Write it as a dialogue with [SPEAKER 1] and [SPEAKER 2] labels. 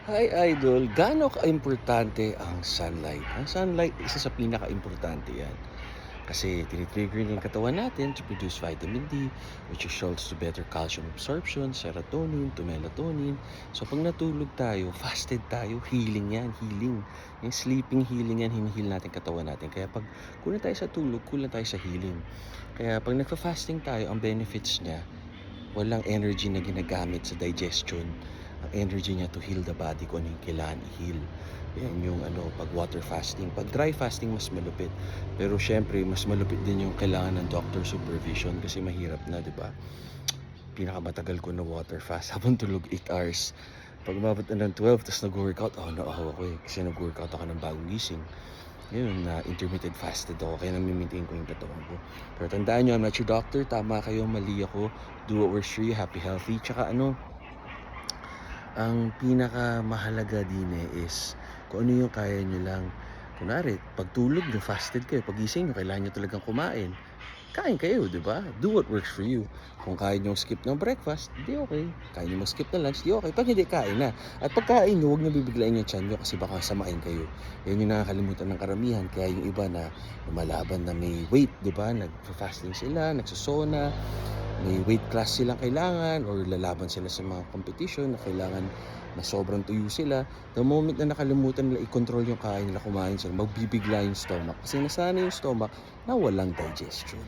[SPEAKER 1] Hi Idol, gaano ka-importante ang sunlight? Ang sunlight, isa sa pinaka-importante yan. Kasi tinitrigger niya yung katawan natin to produce vitamin D, which results to better calcium absorption, serotonin, to melatonin. So pag natulog tayo, fasted tayo, healing yan, healing. Yung sleeping healing yan, hinihil natin katawan natin. Kaya pag kulang tayo sa tulog, kulang tayo sa healing. Kaya pag nagfa-fasting tayo, ang benefits niya, walang energy na ginagamit sa digestion. Ang energy niya to heal the body kung ano yung kailangan i-heal. Yan yung pag water fasting. Pag dry fasting, mas malupit. Pero syempre, mas malupit din yung kailangan ng doctor supervision kasi mahirap na, di ba? Pinakamatagal ko na water fast habang tulog 8 hours. Pag umabot na ng 12, tapos nag-workout, naawa ko eh. Kasi nag-workout ako ng bagong gising. Yun, na intermittent fasted ako, kaya nami-maintain ko yung katawan ko. Pero tandaan nyo, I'm not your doctor, tama kayo, mali ako. Do what works for you, happy, healthy. Tsaka ang pinakamahalaga din is kung ano yung kaya nyo lang. Kunwari, pagtulog nyo, fasted kayo. Pagising nyo, kailangan nyo talagang kumain. Kain kayo, di ba? Do what works for you. Kung kaya nyo skip ng breakfast, di okay. Kaya nyo mag-skip ng lunch, di okay. Pag hindi, kain na. At pagkain nyo, huwag nyo bibiglain yung tiyan nyo kasi baka samain kayo. Yan yung nakakalimutan ng karamihan. Kaya yung iba na lumalaban na may weight, di ba? Nag-fasting sila, nagsusona, may weight class silang kailangan or lalaban sila sa mga competition na kailangan na sobrang tuyo sila. The moment na nakalimutan nila i-control yung kain nila, kumain sila, magbibigla yung stomach kasi nasanay yung stomach na walang digestion.